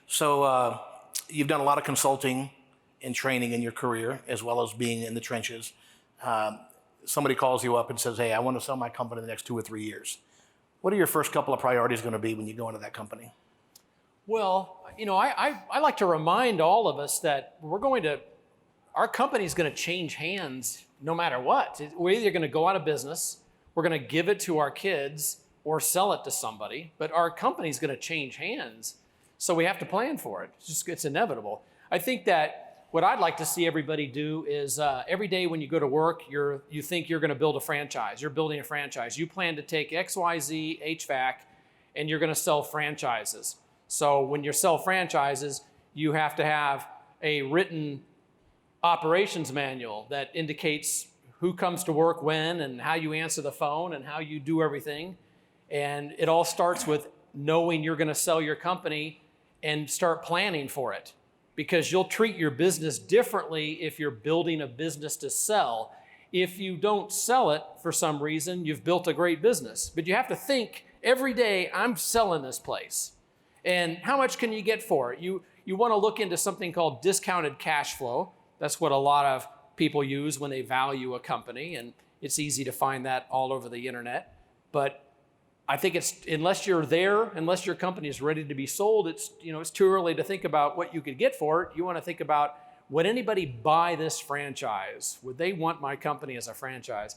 So you've done a lot of consulting and training in your career, as well as being in the trenches. Somebody calls you up and says, hey, I want to sell my company in the next 2 or 3 years. What are your first couple of priorities going to be when you go into that company? Well, I like to remind all of us that our company is going to change hands no matter what. We're either going to go out of business, we're going to give it to our kids, or sell it to somebody, but our company is going to change hands. So we have to plan for it. It's inevitable. I think that what I'd like to see everybody do is every day when you go to work, you think you're going to build a franchise. You're building a franchise. You plan to take XYZ HVAC and you're going to sell franchises. So when you sell franchises, you have to have a written operations manual that indicates who comes to work when and how you answer the phone and how you do everything. And it all starts with knowing you're going to sell your company and start planning for it, because you'll treat your business differently if you're building a business to sell. If you don't sell it for some reason, you've built a great business. But you have to think every day, I'm selling this place. And how much can you get for it? You want to look into something called discounted cash flow. That's what a lot of people use when they value a company, and it's easy to find that all over the internet. But I think unless your company is ready to be sold, it's too early to think about what you could get for it. You want to think about, would anybody buy this franchise? Would they want my company as a franchise?